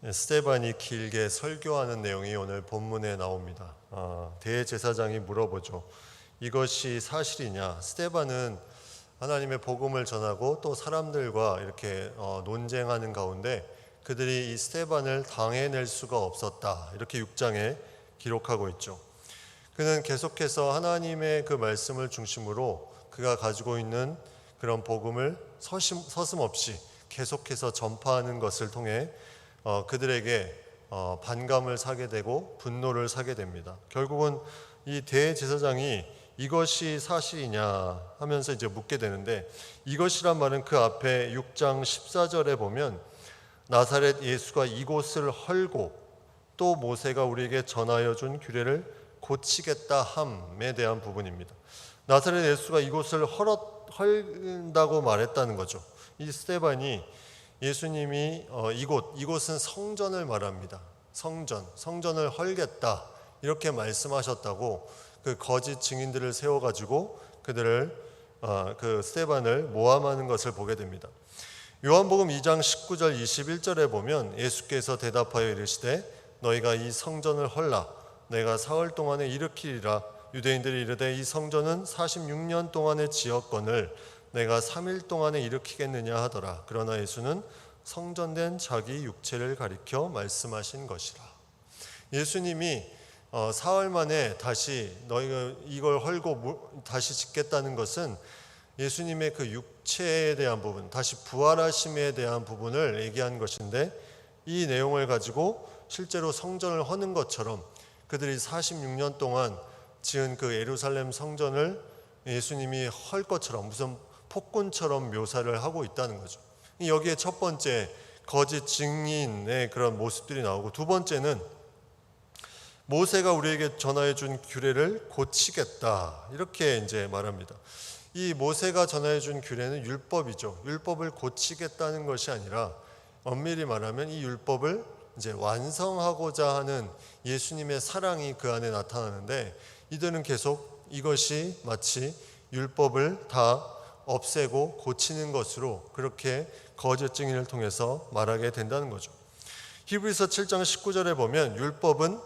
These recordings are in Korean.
스데반이 길게 설교하는 내용이 오늘 본문에 나옵니다. 대제사장이 물어보죠. 이것이 사실이냐? 스데반은 하나님의 복음을 전하고 또 사람들과 이렇게 논쟁하는 가운데 그들이 이 스데반을 당해낼 수가 없었다. 이렇게 6장에 기록하고 있죠. 그는 계속해서 하나님의 그 말씀을 중심으로 그가 가지고 있는 그런 복음을 서슴없이 계속해서 전파하는 것을 통해 그들에게 반감을 사게 되고 분노를 사게 됩니다. 결국은 이 대제사장이 이것이 사실이냐 하면서 이제 묻게 되는데, 이것이란 말은 그 앞에 6장 14절에 보면 나사렛 예수가 이곳을 헐고 또 모세가 우리에게 전하여 준 규례를 고치겠다 함에 대한 부분입니다. 나사렛 예수가 이곳을 헐다고 말했다는 거죠. 이 스데반이 예수님이 이곳은 성전을 말합니다. 성전을 헐겠다 이렇게 말씀하셨다고 그 거짓 증인들을 세워가지고 그들을 그 스데반을 모함하는 것을 보게 됩니다. 요한복음 2장 19절 21절에 보면 예수께서 대답하여 이르시되 너희가 이 성전을 헐라 내가 사흘 동안에 일으키리라. 유대인들이 이르되 이 성전은 46년 동안의 지었건을 내가 3일 동안에 일으키겠느냐 하더라. 그러나 예수는 성전된 자기 육체를 가리켜 말씀하신 것이라. 예수님이 사흘 만에 다시 너희가 이걸 헐고 다시 짓겠다는 것은 예수님의 그 육체에 대한 부분, 다시 부활하심에 대한 부분을 얘기한 것인데, 이 내용을 가지고 실제로 성전을 허는 것처럼 그들이 46년 동안 지은 그 예루살렘 성전을 예수님이 헐 것처럼 무슨 폭군처럼 묘사를 하고 있다는 거죠. 여기에 첫 번째 거짓 증인의 그런 모습들이 나오고, 두 번째는 모세가 우리에게 전하여 준 규례를 고치겠다 이렇게 이제 말합니다. 이 모세가 전하여 준 규례는 율법이죠. 율법을 고치겠다는 것이 아니라 엄밀히 말하면 이 율법을 이제 완성하고자 하는 예수님의 사랑이 그 안에 나타나는데, 이들은 계속 이것이 마치 율법을 다 없애고 고치는 것으로 그렇게 거짓 증인을 통해서 말하게 된다는 거죠. 히브리서 7장 19절에 보면 율법은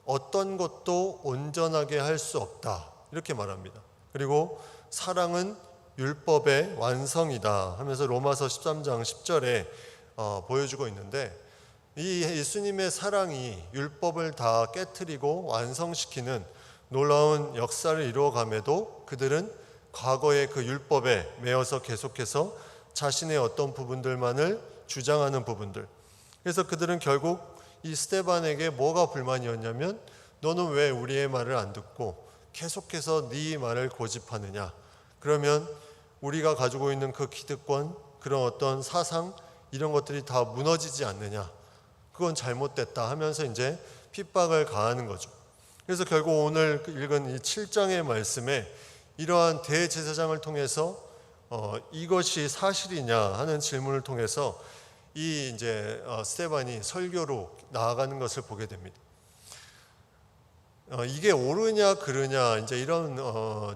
어떤 것도 온전하게 할 수 없다 이렇게 말합니다. 그리고 사랑은 율법의 완성이다 하면서 로마서 13장 10절에 보여주고 있는데, 이 예수님의 사랑이 율법을 다 깨트리고 완성시키는 놀라운 역사를 이루어감에도 그들은 과거의 그 율법에 매여서 계속해서 자신의 어떤 부분들만을 주장하는 부분들. 그래서 그들은 결국 이 스데반에게 뭐가 불만이었냐면, 너는 왜 우리의 말을 안 듣고 계속해서 네 말을 고집하느냐? 그러면 우리가 가지고 있는 그 기득권, 그런 어떤 사상 이런 것들이 다 무너지지 않느냐? 그건 잘못됐다 하면서 이제 핍박을 가하는 거죠. 그래서 결국 오늘 읽은 이 7장의 말씀에 이러한 대제사장을 통해서 이것이 사실이냐 하는 질문을 통해서 이 이제 스데반이 설교로 나아가는 것을 보게 됩니다. 이게 옳으냐 그르냐 이제 이런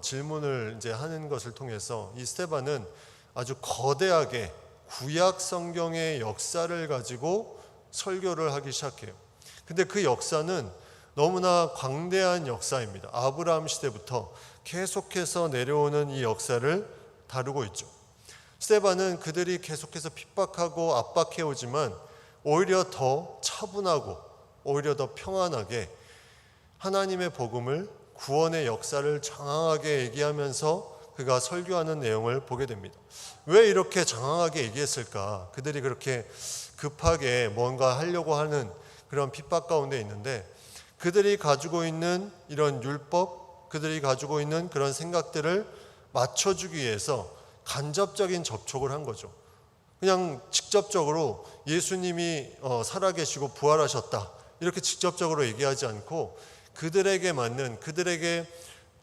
질문을 이제 하는 것을 통해서 이 스데반은 아주 거대하게 구약 성경의 역사를 가지고 설교를 하기 시작해요. 근데 그 역사는 너무나 광대한 역사입니다. 아브라함 시대부터 계속해서 내려오는 이 역사를 다루고 있죠. 스데반은 그들이 계속해서 핍박하고 압박해 오지만 오히려 더 차분하고 오히려 더 평안하게 하나님의 복음을, 구원의 역사를 장황하게 얘기하면서 그가 설교하는 내용을 보게 됩니다. 왜 이렇게 장황하게 얘기했을까? 그들이 그렇게 급하게 뭔가 하려고 하는 그런 핍박 가운데 있는데, 그들이 가지고 있는 이런 율법, 그들이 가지고 있는 그런 생각들을 맞춰주기 위해서 간접적인 접촉을 한 거죠. 그냥 직접적으로 예수님이 살아계시고 부활하셨다 이렇게 직접적으로 얘기하지 않고, 그들에게 맞는, 그들에게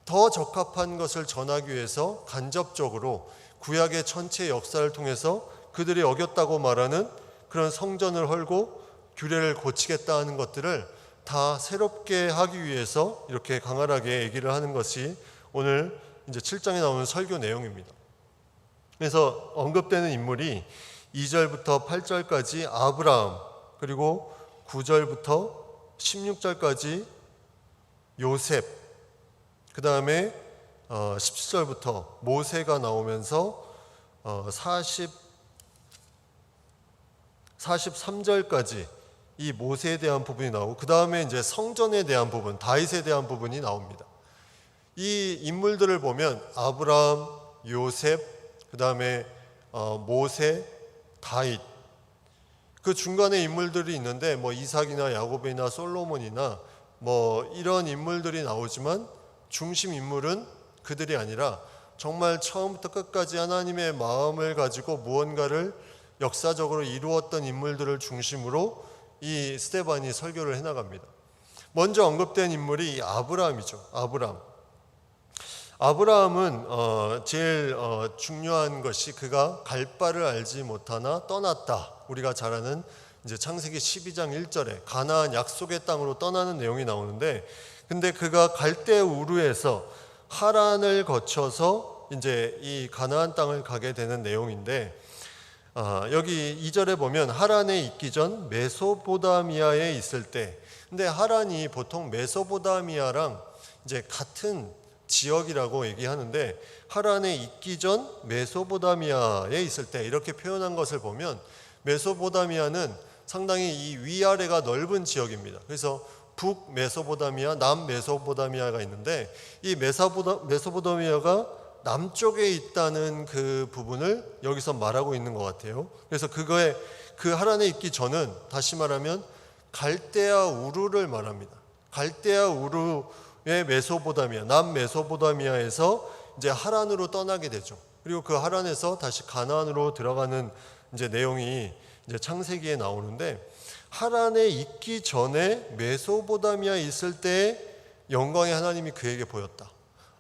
더 적합한 것을 전하기 위해서 간접적으로 구약의 전체 역사를 통해서 그들이 어겼다고 말하는 그런 성전을 헐고 규례를 고치겠다 하는 것들을 다 새롭게 하기 위해서 이렇게 강하게 얘기를 하는 것이 오늘 이제 7장에 나오는 설교 내용입니다. 그래서 언급되는 인물이 2절부터 8절까지 아브라함, 그리고 9절부터 16절까지 요셉, 그 다음에 17절부터 모세가 나오면서 43절까지 이 모세에 대한 부분이 나오고, 그 다음에 이제 성전에 대한 부분, 다윗에 대한 부분이 나옵니다. 이 인물들을 보면 아브라함, 요셉, 그 다음에 모세, 다윗, 그 중간에 인물들이 있는데 뭐 이삭이나 야곱이나 솔로몬이나 뭐 이런 인물들이 나오지만 중심 인물은 그들이 아니라 정말 처음부터 끝까지 하나님의 마음을 가지고 무언가를 역사적으로 이루었던 인물들을 중심으로 이 스데반이 설교를 해나갑니다. 먼저 언급된 인물이 아브라함이죠. 아브라함은 제일 중요한 것이 그가 갈 바를 알지 못하나 떠났다. 우리가 잘 아는 이제 창세기 12장 1절에 가나안 약속의 땅으로 떠나는 내용이 나오는데, 근데 그가 갈대 우르에서 하란을 거쳐서 이제 이 가나안 땅을 가게 되는 내용인데, 여기 2절에 보면 하란에 있기 전 메소포타미아에 있을 때, 근데 하란이 보통 메소포타미아랑 이제 같은 지역이라고 얘기하는데, 하란에 있기 전 메소포타미아에 있을 때 이렇게 표현한 것을 보면 메소포타미아는 상당히 이 위아래가 넓은 지역입니다. 그래서 북 메소포타미아, 남 메소포타미아가 있는데, 이 메소포타미아가 남쪽에 있다는 그 부분을 여기서 말하고 있는 것 같아요. 그래서 그거에 그 하란에 있기 전은 다시 말하면 갈대아 우르를 말합니다. 갈대아 우르의 메소포타미아, 남 메소포타미아에서 이제 하란으로 떠나게 되죠. 그리고 그 하란에서 다시 가나안으로 들어가는 이제 내용이 이제 창세기에 나오는데, 하란에 있기 전에 메소포타미아에 있을 때 영광의 하나님이 그에게 보였다.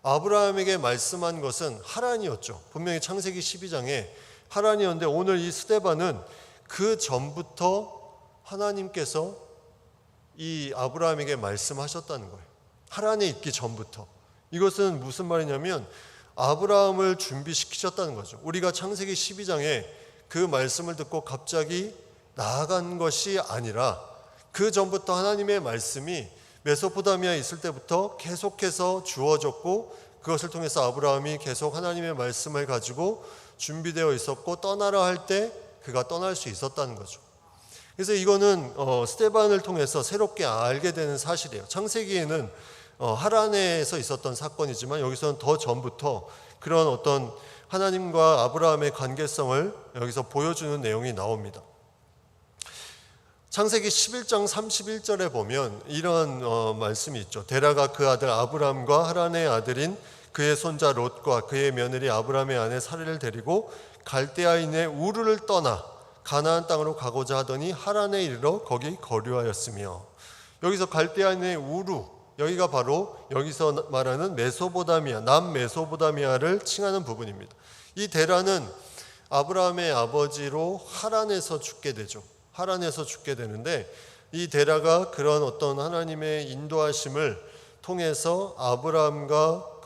아브라함에게 말씀한 것은 하란이었죠. 분명히 창세기 12장에 하란이었는데, 오늘 이 스데반은 그 전부터 하나님께서 이 아브라함에게 말씀하셨다는 거예요. 하란에 있기 전부터. 이것은 무슨 말이냐면 아브라함을 준비시키셨다는 거죠. 우리가 창세기 12장에 그 말씀을 듣고 갑자기 나아간 것이 아니라 그 전부터 하나님의 말씀이 메소포타미아에 있을 때부터 계속해서 주어졌고, 그것을 통해서 아브라함이 계속 하나님의 말씀을 가지고 준비되어 있었고, 떠나라 할 때 그가 떠날 수 있었다는 거죠. 그래서 이거는 스데반을 통해서 새롭게 알게 되는 사실이에요. 창세기에는 하란에서 있었던 사건이지만 여기서는 더 전부터 그런 어떤 하나님과 아브라함의 관계성을 여기서 보여주는 내용이 나옵니다. 창세기 11장 31절에 보면 이런 말씀이 있죠. 데라가 그 아들 아브람과 하란의 아들인 그의 손자 롯과 그의 며느리 아브람의 아내 사례를 데리고 갈대아인의 우르를 떠나 가나안 땅으로 가고자 하더니 하란에 이르러 거기 거류하였으며, 여기서 갈대아인의 우르, 여기가 바로 여기서 말하는 메소포타미아, 남 메소포타미아를 칭하는 부분입니다. 이 데라는 아브라함의 아버지로 하란에서 죽게 되죠. 하란에서 죽게 되는데, 이 데라가 그런 어떤 하나님의 인도하심을 통해서 아브라함과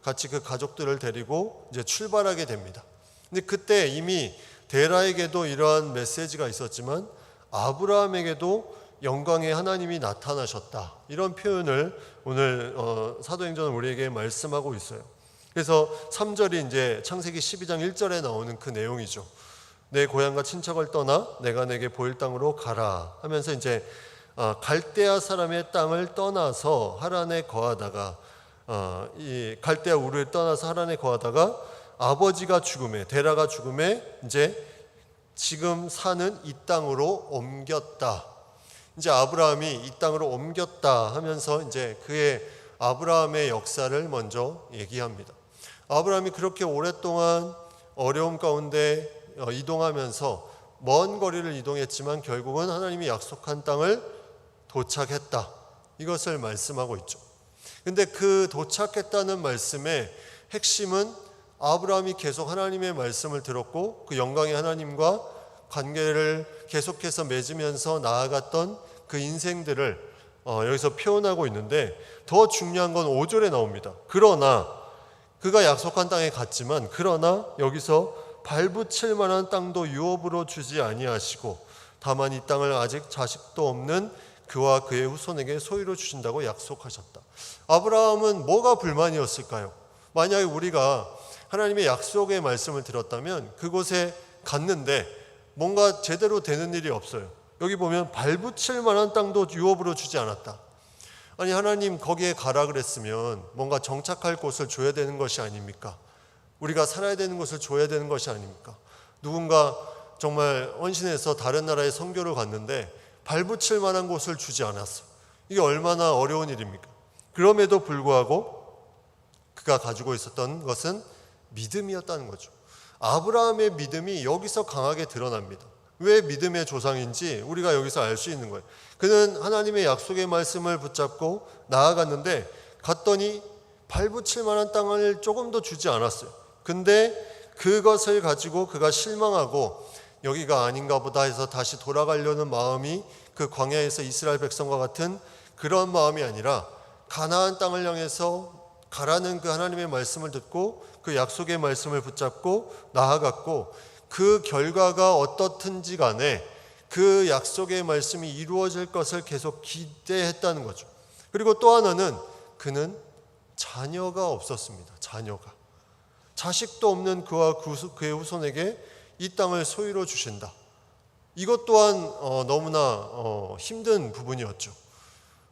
같이 그 가족들을 데리고 이제 출발하게 됩니다. 근데 그때 이미 데라에게도 이러한 메시지가 있었지만 아브라함에게도 영광의 하나님이 나타나셨다, 이런 표현을 오늘 사도행전은 우리에게 말씀하고 있어요. 그래서 3절이 이제 창세기 12장 1절에 나오는 그 내용이죠. 내 고향과 친척을 떠나 내가 내게 보일 땅으로 가라 하면서 이제 갈대아 사람의 땅을 떠나서 하란에 거하다가 이 갈대아 우르에 떠나서 하란에 거하다가 아버지가 죽음에, 데라가 죽음에 이제 지금 사는 이 땅으로 옮겼다. 이제 아브라함이 이 땅으로 옮겼다 하면서 이제 그의 아브라함의 역사를 먼저 얘기합니다. 아브라함이 그렇게 오랫동안 어려움 가운데 이동하면서 먼 거리를 이동했지만 결국은 하나님이 약속한 땅을 도착했다, 이것을 말씀하고 있죠. 근데 그 도착했다는 말씀의 핵심은 아브라함이 계속 하나님의 말씀을 들었고 그 영광의 하나님과 관계를 계속해서 맺으면서 나아갔던 그 인생들을 여기서 표현하고 있는데, 더 중요한 건 5절에 나옵니다. 그러나 그가 약속한 땅에 갔지만 그러나 여기서 발붙일 만한 땅도 유업으로 주지 아니하시고 다만 이 땅을 아직 자식도 없는 그와 그의 후손에게 소유로 주신다고 약속하셨다. 아브라함은 뭐가 불만이었을까요? 만약에 우리가 하나님의 약속의 말씀을 들었다면 그곳에 갔는데 뭔가 제대로 되는 일이 없어요. 여기 보면 발붙일 만한 땅도 유업으로 주지 않았다. 아니, 하나님 거기에 가라 그랬으면 뭔가 정착할 곳을 줘야 되는 것이 아닙니까? 우리가 살아야 되는 곳을 줘야 되는 것이 아닙니까? 누군가 정말 헌신해서 다른 나라에 선교를 갔는데 발붙일 만한 곳을 주지 않았어. 이게 얼마나 어려운 일입니까? 그럼에도 불구하고 그가 가지고 있었던 것은 믿음이었다는 거죠. 아브라함의 믿음이 여기서 강하게 드러납니다. 왜 믿음의 조상인지 우리가 여기서 알 수 있는 거예요. 그는 하나님의 약속의 말씀을 붙잡고 나아갔는데 갔더니 발붙일 만한 땅을 조금도 주지 않았어요. 근데 그것을 가지고 그가 실망하고 여기가 아닌가 보다 해서 다시 돌아가려는 마음이 그 광야에서 이스라엘 백성과 같은 그런 마음이 아니라 가나안 땅을 향해서 가라는 그 하나님의 말씀을 듣고 그 약속의 말씀을 붙잡고 나아갔고, 그 결과가 어떻든지 간에 그 약속의 말씀이 이루어질 것을 계속 기대했다는 거죠. 그리고 또 하나는 그는 자녀가 없었습니다. 자식도 없는 그와 그의 후손에게 이 땅을 소유로 주신다. 이것 또한 너무나 힘든 부분이었죠.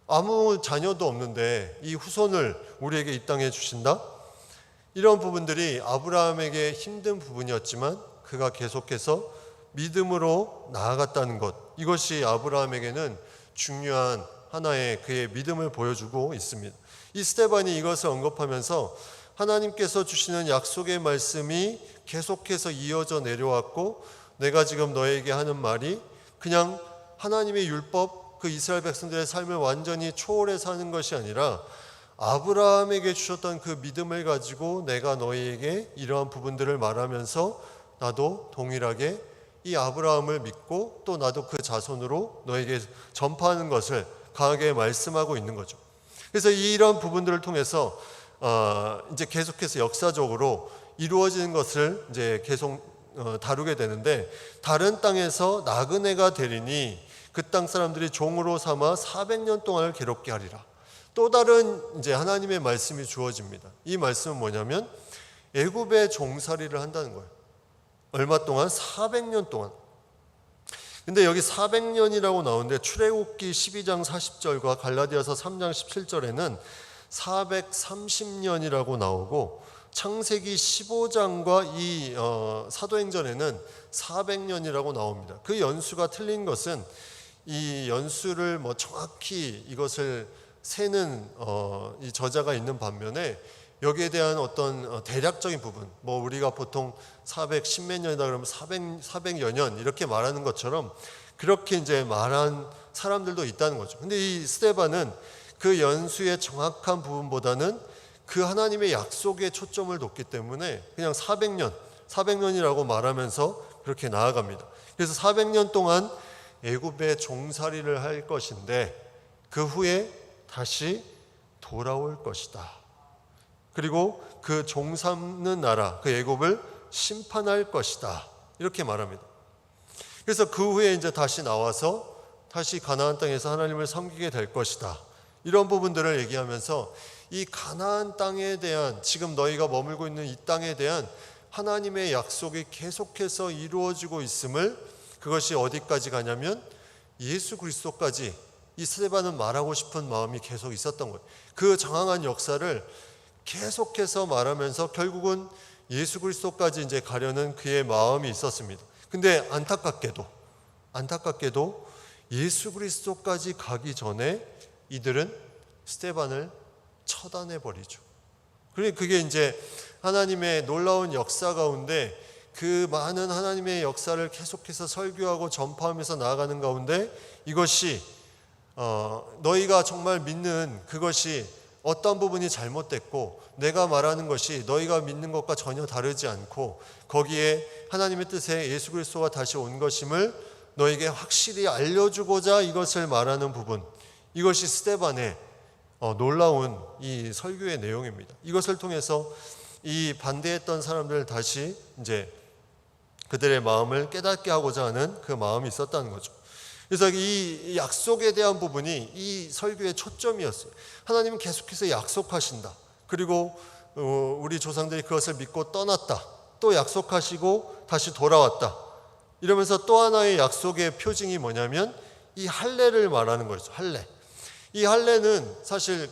아무 자녀도 없는데 이 후손을 우리에게 이 땅에 주신다? 이런 부분들이 아브라함에게 힘든 부분이었지만 그가 계속해서 믿음으로 나아갔다는 것, 이것이 아브라함에게는 중요한 하나의 그의 믿음을 보여주고 있습니다. 이 스데반이 이것을 언급하면서 하나님께서 주시는 약속의 말씀이 계속해서 이어져 내려왔고, 내가 지금 너에게 하는 말이 그냥 하나님의 율법, 그 이스라엘 백성들의 삶을 완전히 초월해서 하는 것이 아니라 아브라함에게 주셨던 그 믿음을 가지고 내가 너희에게 이러한 부분들을 말하면서 나도 동일하게 이 아브라함을 믿고 또 나도 그 자손으로 너에게 전파하는 것을 강하게 말씀하고 있는 거죠. 그래서 이런 부분들을 통해서 이제 계속해서 역사적으로 이루어지는 것을 이제 계속 다루게 되는데, 다른 땅에서 나그네가 되리니 그 땅 사람들이 종으로 삼아 400년 동안을 괴롭게 하리라. 또 다른 이제 하나님의 말씀이 주어집니다. 이 말씀은 뭐냐면 애굽의 종살이를 한다는 거예요. 얼마 동안? 400년 동안. 근데 여기 400년이라고 나오는데 출애굽기 12장 40절과 갈라디아서 3장 17절에는 430년이라고 나오고, 창세기 15장과 이 사도행전에는 400년이라고 나옵니다. 그 연수가 틀린 것은 이 연수를 정확히 이것을 세는 이 저자가 있는 반면에 여기에 대한 어떤 대략적인 부분, 우리가 보통 410몇 년이다 그러면 400여 년 이렇게 말하는 것처럼 그렇게 이제 말한 사람들도 있다는 거죠. 근데 이 스데반은 그 연수의 정확한 부분보다는 그 하나님의 약속에 초점을 뒀기 때문에 그냥 400년이라고 말하면서 그렇게 나아갑니다. 그래서 400년 동안 애굽의 종살이를 할 것인데 그 후에 다시 돌아올 것이다. 그리고 그 종 삼는 나라, 그 애굽을 심판할 것이다. 이렇게 말합니다. 그래서 그 후에 이제 다시 나와서 다시 가나안 땅에서 하나님을 섬기게 될 것이다. 이런 부분들을 얘기하면서 이 가나안 땅에 대한, 지금 너희가 머물고 있는 이 땅에 대한 하나님의 약속이 계속해서 이루어지고 있음을, 그것이 어디까지 가냐면 예수 그리스도까지 이 스데반은 말하고 싶은 마음이 계속 있었던 거예요. 그 장황한 역사를 계속해서 말하면서 결국은 예수 그리스도까지 이제 가려는 그의 마음이 있었습니다. 근데 안타깝게도 예수 그리스도까지 가기 전에 이들은 스데반을 처단해 버리죠. 그러니 그게 이제 하나님의 놀라운 역사 가운데, 그 많은 하나님의 역사를 계속해서 설교하고 전파하면서 나아가는 가운데 이것이 너희가 정말 믿는 그것이 어떤 부분이 잘못됐고 내가 말하는 것이 너희가 믿는 것과 전혀 다르지 않고 거기에 하나님의 뜻에 예수 그리스도가 다시 온 것임을 너에게 확실히 알려주고자 이것을 말하는 부분, 이것이 스데반의 놀라운 이 설교의 내용입니다. 이것을 통해서 이 반대했던 사람들을 다시 이제 그들의 마음을 깨닫게 하고자 하는 그 마음이 있었다는 거죠. 그래서 이 약속에 대한 부분이 이 설교의 초점이었어요. 하나님은 계속해서 약속하신다. 그리고 우리 조상들이 그것을 믿고 떠났다. 또 약속하시고 다시 돌아왔다. 이러면서 또 하나의 약속의 표징이 뭐냐면 이 할례를 말하는 거죠. 할례. 이 할례는 사실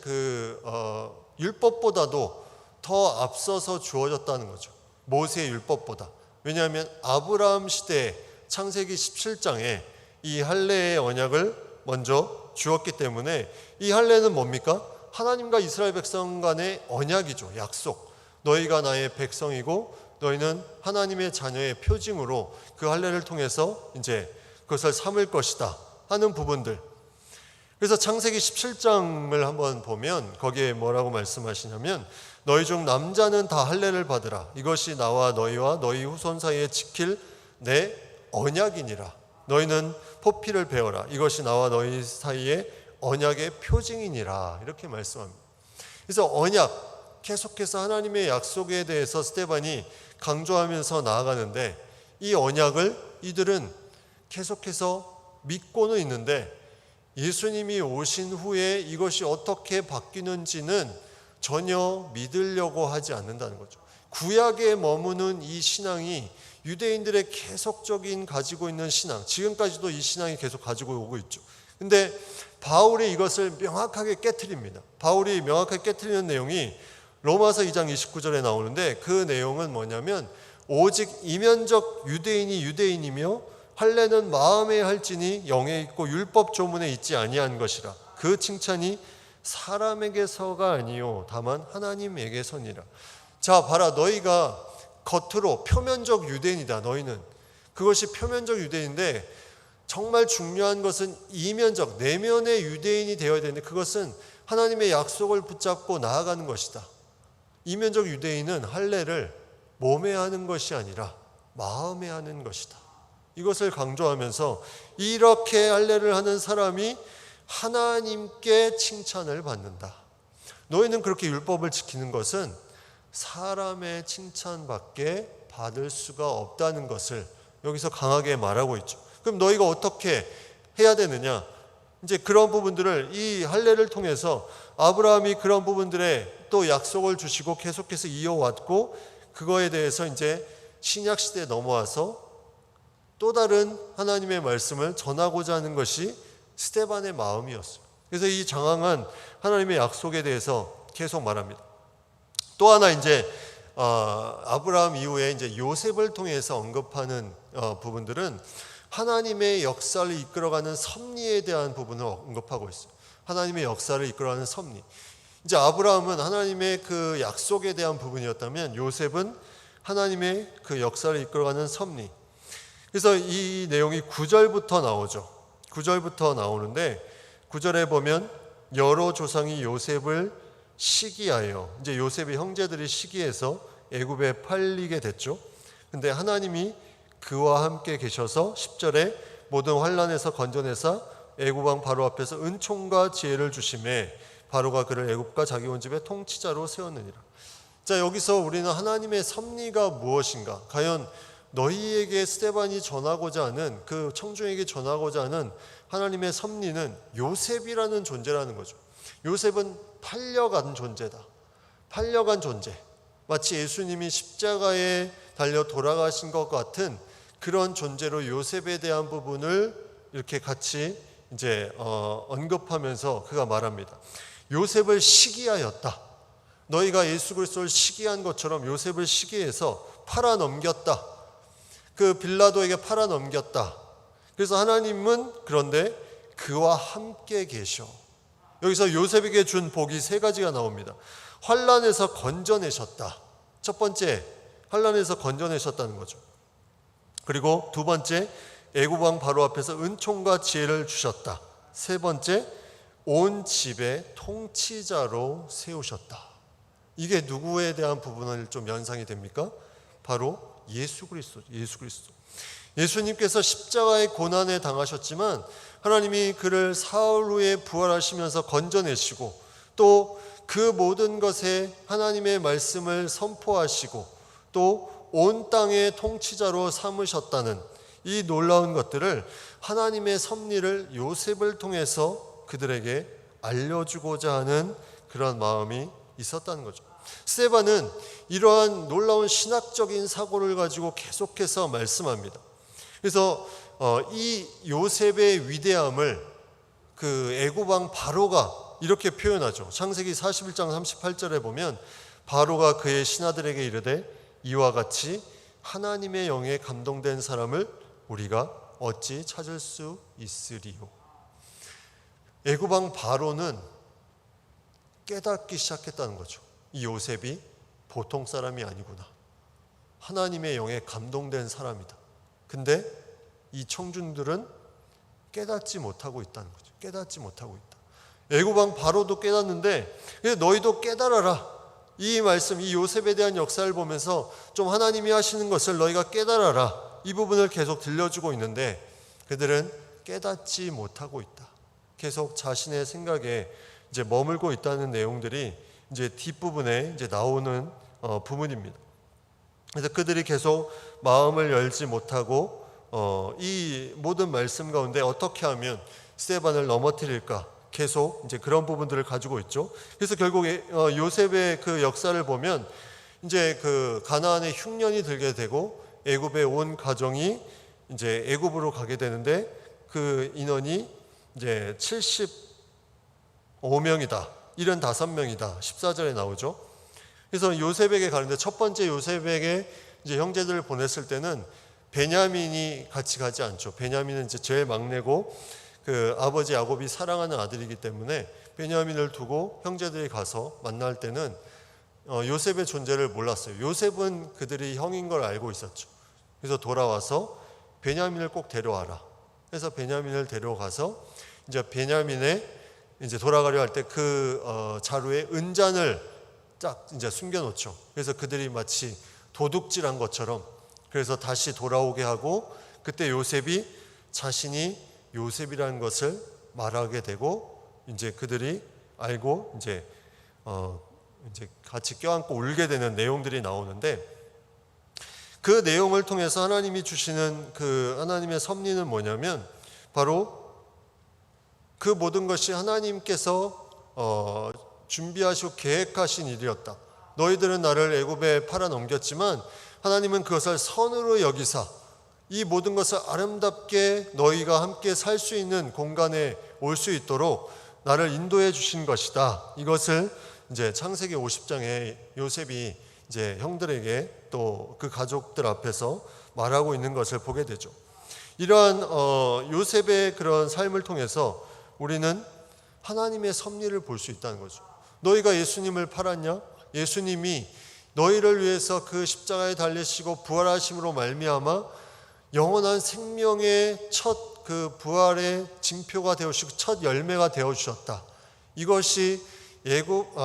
율법보다도 더 앞서서 주어졌다는 거죠. 모세의 율법보다. 왜냐하면 아브라함 시대 창세기 17장에 이 할례의 언약을 먼저 주었기 때문에 이 할례는 뭡니까? 하나님과 이스라엘 백성 간의 언약이죠. 약속. 너희가 나의 백성이고 너희는 하나님의 자녀의 표징으로 그 할례를 통해서 이제 그것을 삼을 것이다 하는 부분들. 그래서 창세기 17장을 한번 보면 거기에 뭐라고 말씀하시냐면 너희 중 남자는 다 할례를 받으라. 이것이 나와 너희와 너희 후손 사이에 지킬 내 언약이니라. 너희는 포피를 베어라. 이것이 나와 너희 사이에 언약의 표징이니라. 이렇게 말씀합니다. 그래서 언약, 계속해서 하나님의 약속에 대해서 스데반이 강조하면서 나아가는데 이 언약을 이들은 계속해서 믿고는 있는데 예수님이 오신 후에 이것이 어떻게 바뀌는지는 전혀 믿으려고 하지 않는다는 거죠. 구약에 머무는 이 신앙이 유대인들의 계속적인 가지고 있는 신앙, 지금까지도 이 신앙이 계속 가지고 오고 있죠. 근데 바울이 이것을 명확하게 깨트립니다. 바울이 명확하게 깨트리는 내용이 로마서 2장 29절에 나오는데 그 내용은 뭐냐면 오직 이면적 유대인이 유대인이며 할례는 마음에 할지니 영에 있고 율법 조문에 있지 아니한 것이라. 그 칭찬이 사람에게서가 아니요 다만 하나님에게서니라. 자 봐라, 너희가 겉으로 표면적 유대인이다. 너희는 그것이 표면적 유대인인데 정말 중요한 것은 이면적 내면의 유대인이 되어야 되는데 그것은 하나님의 약속을 붙잡고 나아가는 것이다. 이면적 유대인은 할례를 몸에 하는 것이 아니라 마음에 하는 것이다. 이것을 강조하면서 이렇게 할례를 하는 사람이 하나님께 칭찬을 받는다. 너희는 그렇게 율법을 지키는 것은 사람의 칭찬밖에 받을 수가 없다는 것을 여기서 강하게 말하고 있죠. 그럼 너희가 어떻게 해야 되느냐? 이제 그런 부분들을 이 할례를 통해서 아브라함이 그런 부분들에 또 약속을 주시고 계속해서 이어왔고 그거에 대해서 이제 신약 시대에 넘어와서 또 다른 하나님의 말씀을 전하고자 하는 것이 스데반의 마음이었어요. 그래서 이 장황한 하나님의 약속에 대해서 계속 말합니다. 또 하나 이제 아브라함 이후에 이제 요셉을 통해서 언급하는 부분들은 하나님의 역사를 이끌어가는 섭리에 대한 부분을 언급하고 있어요. 하나님의 역사를 이끌어가는 섭리. 이제 아브라함은 하나님의 그 약속에 대한 부분이었다면 요셉은 하나님의 그 역사를 이끌어가는 섭리. 그래서 이 내용이 9절부터 나오죠. 9절부터 나오는데 9절에 보면 여러 조상이 요셉을 시기하여, 이제 요셉의 형제들이 시기해서 애굽에 팔리게 됐죠. 근데 하나님이 그와 함께 계셔서 10절에 모든 환난에서 건져내사 애굽 왕 바로 앞에서 은총과 지혜를 주심에 바로가 그를 애굽과 자기 온 집의 통치자로 세웠느니라. 자, 여기서 우리는 하나님의 섭리가 무엇인가? 과연 너희에게 스데반이 전하고자 하는, 그 청중에게 전하고자 하는 하나님의 섭리는 요셉이라는 존재라는 거죠. 요셉은 팔려간 존재다. 팔려간 존재. 마치 예수님이 십자가에 달려 돌아가신 것 같은 그런 존재로 요셉에 대한 부분을 이렇게 같이 이제 언급하면서 그가 말합니다. 요셉을 시기하였다. 너희가 예수 그리스도를 시기한 것처럼 요셉을 시기해서 팔아넘겼다. 그 빌라도에게 팔아넘겼다. 그래서 하나님은 그런데 그와 함께 계셔. 여기서 요셉에게 준 복이 세 가지가 나옵니다. 환난에서 건져내셨다. 첫 번째, 환난에서 건져내셨다는 거죠. 그리고 두 번째, 애굽 왕 바로 앞에서 은총과 지혜를 주셨다. 세 번째, 온 집의 통치자로 세우셨다. 이게 누구에 대한 부분을 좀 연상이 됩니까? 바로 예수 그리스도. 예수 그리스도. 예수님께서 십자가의 고난에 당하셨지만 하나님이 그를 사흘 후에 부활하시면서 건져내시고 또 그 모든 것에 하나님의 말씀을 선포하시고 또 온 땅의 통치자로 삼으셨다는 이 놀라운 것들을 하나님의 섭리를 요셉을 통해서 그들에게 알려주고자 하는 그런 마음이 있었다는 거죠. 스데반은 이러한 놀라운 신학적인 사고를 가지고 계속해서 말씀합니다. 그래서 이 요셉의 위대함을 그 애굽 왕 바로가 이렇게 표현하죠. 창세기 41장 38절에 보면 바로가 그의 신하들에게 이르되 이와 같이 하나님의 영에 감동된 사람을 우리가 어찌 찾을 수 있으리요. 애굽 왕 바로는 깨닫기 시작했다는 거죠. 이 요셉이 보통 사람이 아니구나. 하나님의 영에 감동된 사람이다. 근데 이 청중들은 깨닫지 못하고 있다는 거죠. 깨닫지 못하고 있다. 애굽 왕 바로도 깨닫는데 너희도 깨달아라. 이 말씀, 이 요셉에 대한 역사를 보면서 좀 하나님이 하시는 것을 너희가 깨달아라. 이 부분을 계속 들려주고 있는데 그들은 깨닫지 못하고 있다. 계속 자신의 생각에 이제 머물고 있다는 내용들이 이제 뒷부분에 이제 나오는 부분입니다. 그래서 그들이 계속 마음을 열지 못하고 이 모든 말씀 가운데 어떻게 하면 스데반을 넘어뜨릴까? 계속 이제 그런 부분들을 가지고 있죠. 그래서 결국 요셉의 그 역사를 보면 이제 그 가나안에 흉년이 들게 되고 애굽의 온 가정이 이제 애굽으로 가게 되는데 그 인원이 이제 75명이다. 75명이다. 14절에 나오죠. 그래서 요셉에게 가는데 첫 번째 요셉에게 이제 형제들을 보냈을 때는 베냐민이 같이 가지 않죠. 베냐민은 이제 제일 막내고 그 아버지 야곱이 사랑하는 아들이기 때문에 베냐민을 두고 형제들이 가서 만날 때는 요셉의 존재를 몰랐어요. 요셉은 그들이 형인 걸 알고 있었죠. 그래서 돌아와서 베냐민을 꼭 데려와라. 그래서 베냐민을 데려가서 이제 베냐민의 이제 돌아가려 할 때 그 자루에 은잔을 딱 이제 숨겨놓죠. 그래서 그들이 마치 도둑질한 것처럼 그래서 다시 돌아오게 하고 그때 요셉이 자신이 요셉이라는 것을 말하게 되고 이제 그들이 알고 이제 같이 껴안고 울게 되는 내용들이 나오는데 그 내용을 통해서 하나님이 주시는 그 하나님의 섭리는 뭐냐면 바로 그 모든 것이 하나님께서 준비하시고 계획하신 일이었다. 너희들은 나를 애굽에 팔아 넘겼지만 하나님은 그것을 선으로 여기사 이 모든 것을 아름답게 너희가 함께 살 수 있는 공간에 올 수 있도록 나를 인도해 주신 것이다. 이것을 이제 창세기 50장에 요셉이 이제 형들에게 또 그 가족들 앞에서 말하고 있는 것을 보게 되죠. 이러한 요셉의 그런 삶을 통해서 우리는 하나님의 섭리를 볼 수 있다는 거죠. 너희가 예수님을 팔았냐? 예수님이 너희를 위해서 그 십자가에 달리시고 부활하심으로 말미암아 영원한 생명의 첫 그 부활의 징표가 되어주시고 첫 열매가 되어주셨다. 이것이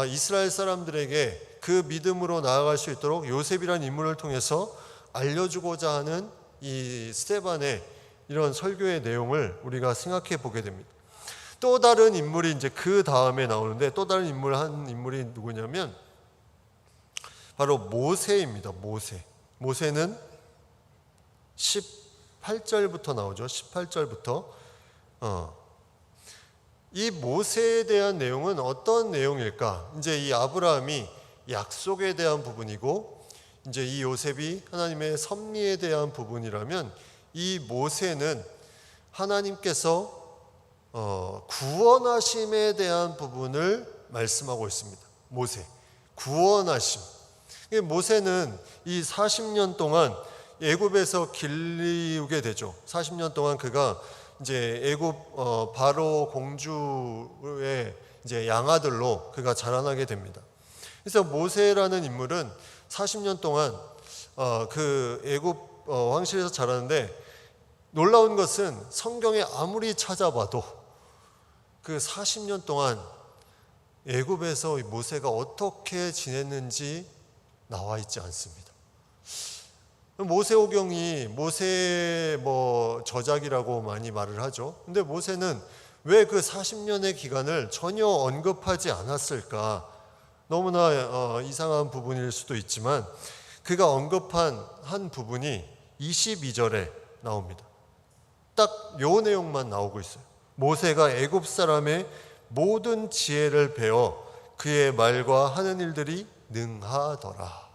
이스라엘 사람들에게 그 믿음으로 나아갈 수 있도록 요셉이라는 인물을 통해서 알려주고자 하는 이 스데반의 이런 설교의 내용을 우리가 생각해 보게 됩니다. 또 다른 인물이 이제 그 다음에 나오는데 또 다른 한 인물이 누구냐면 바로 모세입니다. 모세는 18절부터 나오죠. 18절부터 이 모세에 대한 내용은 어떤 내용일까? 이제 이 아브라함이 약속에 대한 부분이고 이제 이 요셉이 하나님의 섭리에 대한 부분이라면 이 모세는 하나님께서 구원하심에 대한 부분을 말씀하고 있습니다. 모세, 구원하심. 모세는 이 40년 동안 애굽에서 길리우게 되죠. 40년 동안 그가 이제 애굽 바로 공주의 이제 양아들로 그가 자라나게 됩니다. 그래서 모세라는 인물은 40년 동안 그 애굽 왕실에서 자라는데 놀라운 것은 성경에 아무리 찾아봐도 그 40년 동안 애굽에서 모세가 어떻게 지냈는지 나와 있지 않습니다. 모세오경이 모세 저작이라고 많이 말을 하죠. 근데 모세는 왜 그 40년의 기간을 전혀 언급하지 않았을까? 너무나 이상한 부분일 수도 있지만 그가 언급한 한 부분이 22절에 나옵니다. 딱 요 내용만 나오고 있어요. 모세가 애굽 사람의 모든 지혜를 배워 그의 말과 하는 일들이 능하더라.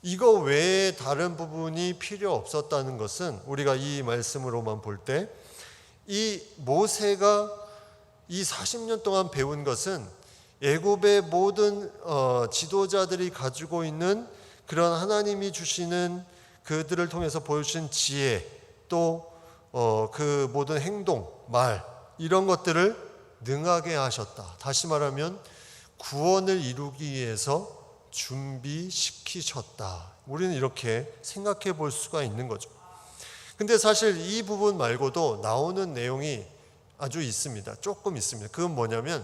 이거 외에 다른 부분이 필요 없었다는 것은 우리가 이 말씀으로만 볼 때 이 모세가 이 40년 동안 배운 것은 애굽의 모든 지도자들이 가지고 있는 그런 하나님이 주시는 그들을 통해서 보여주신 지혜, 또 그 모든 행동, 말 이런 것들을 능하게 하셨다. 다시 말하면 구원을 이루기 위해서 준비시키셨다. 우리는 이렇게 생각해 볼 수가 있는 거죠. 근데 사실 이 부분 말고도 나오는 내용이 아주 있습니다. 조금 있습니다. 그건 뭐냐면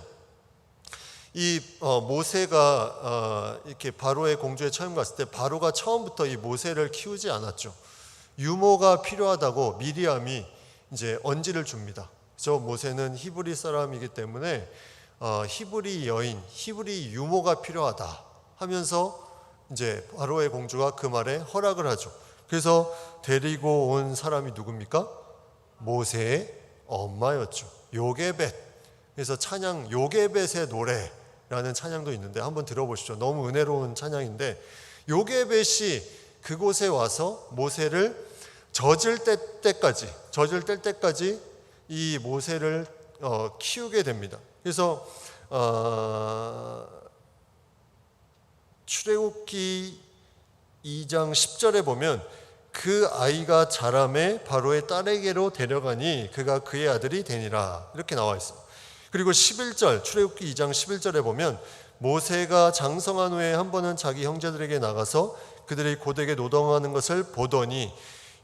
이 모세가 이렇게 바로의 공주에 처음 갔을 때 바로가 처음부터 이 모세를 키우지 않았죠. 유모가 필요하다고 미리암이 이제 언지를 줍니다. 저 모세는 히브리 사람이기 때문에 히브리 여인, 히브리 유모가 필요하다 하면서 이제 바로의 공주가 그 말에 허락을 하죠. 그래서 데리고 온 사람이 누굽니까? 모세의 엄마였죠. 요게벳. 그래서 찬양 요게벳의 노래라는 찬양도 있는데 한번 들어보시죠. 너무 은혜로운 찬양인데 요게벳이 그곳에 와서 모세를 젖을 뗄 때까지 이 모세를 키우게 됩니다. 그래서 출애굽기 2장 10절에 보면 그 아이가 자라매 바로의 딸에게로 데려가니 그가 그의 아들이 되니라 이렇게 나와 있습니다. 그리고 11절 출애굽기 2장 11절에 보면 모세가 장성한 후에 한 번은 자기 형제들에게 나가서 그들이 고되게 노동하는 것을 보더니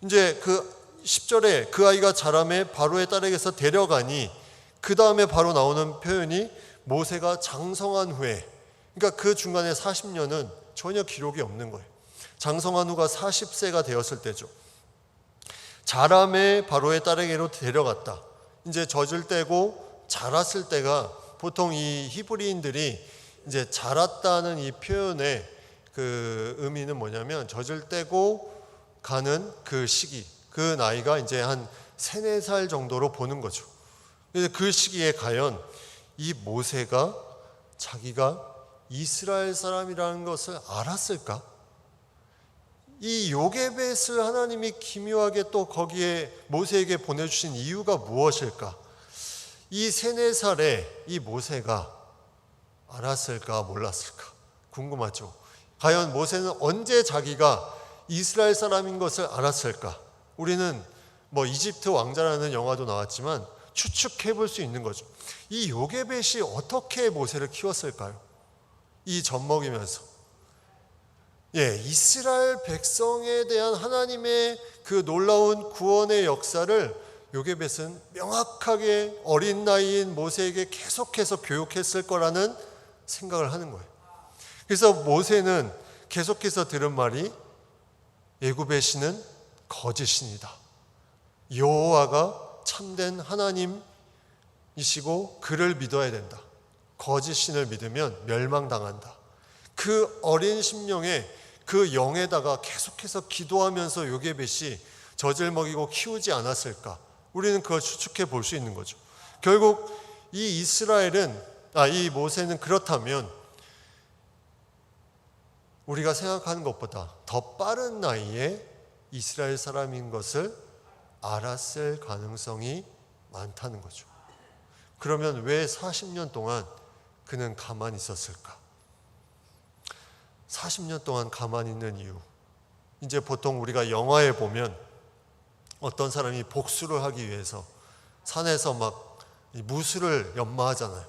이제 그 10절에 그 아이가 자라매 바로의 딸에게서 데려가니 그 다음에 바로 나오는 표현이 모세가 장성한 후에, 그러니까 그 중간에 40년은 전혀 기록이 없는 거예요. 장성한 후가 40세가 되었을 때죠. 자라매 바로의 딸에게로 데려갔다. 이제 젖을 떼고 자랐을 때가 보통 이 히브리인들이 이제 자랐다는 이 표현의 그 의미는 뭐냐면 젖을 떼고 가는 그 시기, 그 나이가 이제 한 3, 4살 정도로 보는 거죠. 그래서 그 시기에 과연 이 모세가 자기가 이스라엘 사람이라는 것을 알았을까? 이 요게벳을 하나님이 기묘하게 또 거기에 모세에게 보내주신 이유가 무엇일까? 이 3, 4살에 이 모세가 알았을까 몰랐을까? 궁금하죠? 과연 모세는 언제 자기가 이스라엘 사람인 것을 알았을까? 우리는 뭐 이집트 왕자라는 영화도 나왔지만 추측해 볼 수 있는 거죠. 이 요게벳이 어떻게 모세를 키웠을까요? 이 젖먹이면서 이스라엘 백성에 대한 하나님의 그 놀라운 구원의 역사를 요게벳은 명확하게 어린 나이인 모세에게 계속해서 교육했을 거라는 생각을 하는 거예요. 그래서 모세는 계속해서 들은 말이 애굽의 신은 거짓신이다. 여호와가 참된 하나님이시고 그를 믿어야 된다. 거짓신을 믿으면 멸망당한다. 그 어린 심령에 그 영에다가 계속해서 기도하면서 요게벳이 젖을 먹이고 키우지 않았을까? 우리는 그걸 추측해 볼 수 있는 거죠. 결국 이 이 모세는 그렇다면 우리가 생각하는 것보다 더 빠른 나이에 이스라엘 사람인 것을 알았을 가능성이 많다는 거죠. 그러면 왜 40년 동안 그는 가만히 있었을까? 40년 동안 가만히 있는 이유, 이제 보통 우리가 영화에 보면 어떤 사람이 복수를 하기 위해서 산에서 막 무술을 연마하잖아요.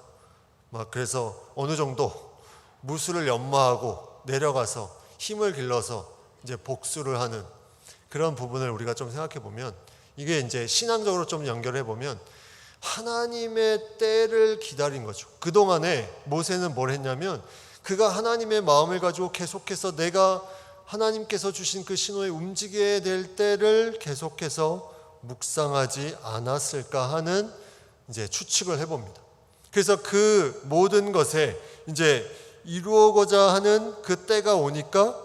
막 그래서 어느 정도 무술을 연마하고 내려가서 힘을 길러서 이제 복수를 하는 그런 부분을 우리가 좀 생각해 보면, 이게 이제 신앙적으로 좀 연결해 보면 하나님의 때를 기다린 거죠. 그동안에 모세는 뭘 했냐면 그가 하나님의 마음을 가지고 계속해서 내가 하나님께서 주신 그 신호에 움직여야 될 때를 계속해서 묵상하지 않았을까 하는 이제 추측을 해봅니다. 그래서 그 모든 것에 이제 이루어고자 하는 그 때가 오니까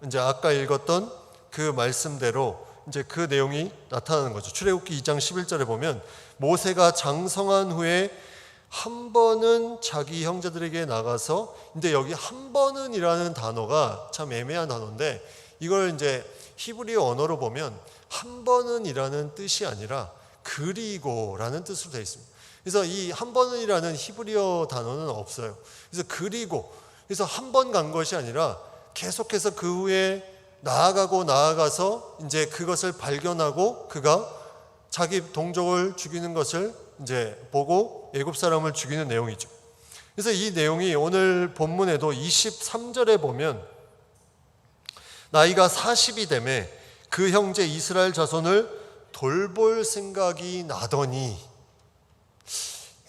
이제 아까 읽었던 그 말씀대로 이제 그 내용이 나타나는 거죠. 출애굽기 2장 11절에 보면 모세가 장성한 후에 한 번은 자기 형제들에게 나가서, 근데 여기 한 번은이라는 단어가 참 애매한 단어인데, 이걸 이제 히브리 언어로 보면 한 번은이라는 뜻이 아니라 그리고라는 뜻으로 되어 있습니다. 그래서 이 한 번은이라는 히브리어 단어는 없어요. 그래서 그래서 한 번 간 것이 아니라 계속해서 그 후에 나아가서 이제 그것을 발견하고 그가 자기 동족을 죽이는 것을 이제 보고 애굽 사람을 죽이는 내용이죠. 그래서 이 내용이 오늘 본문에도 23절에 보면 나이가 40이 되매 그 형제 이스라엘 자손을 돌볼 생각이 나더니,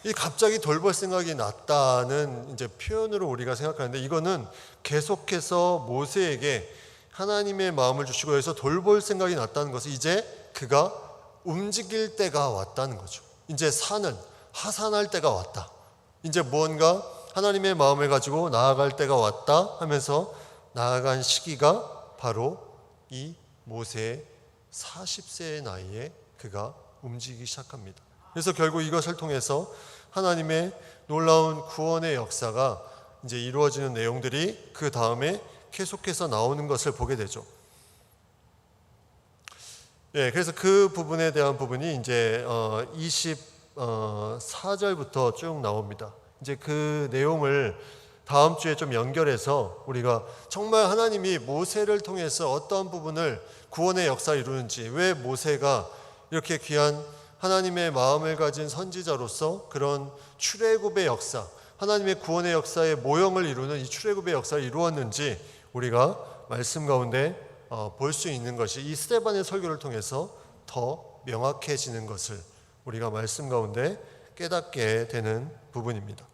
이 갑자기 돌볼 생각이 났다는 이제 표현으로 우리가 생각하는데, 이거는 계속해서 모세에게 하나님의 마음을 주시고 해서 돌볼 생각이 났다는 것은 이제 그가 움직일 때가 왔다는 거죠. 이제 산을 하산할 때가 왔다. 이제 무언가 하나님의 마음을 가지고 나아갈 때가 왔다 하면서 나아간 시기가 바로 이 모세의 40세의 나이에 그가 움직이기 시작합니다. 그래서 결국 이것을 통해서 하나님의 놀라운 구원의 역사가 이제 이루어지는 내용들이 그 다음에 계속해서 나오는 것을 보게 되죠. 그래서 그 부분에 대한 부분이 이제 24절부터 쭉 나옵니다. 이제 그 내용을 다음 주에 좀 연결해서 우리가 정말 하나님이 모세를 통해서 어떤 부분을 구원의 역사를 이루는지, 왜 모세가 이렇게 귀한 하나님의 마음을 가진 선지자로서 그런 출애굽의 역사, 하나님의 구원의 역사의 모형을 이루는 이 출애굽의 역사를 이루었는지 우리가 말씀 가운데 볼 수 있는 것이 이 스데반의 설교를 통해서 더 명확해지는 것을 우리가 말씀 가운데 깨닫게 되는 부분입니다.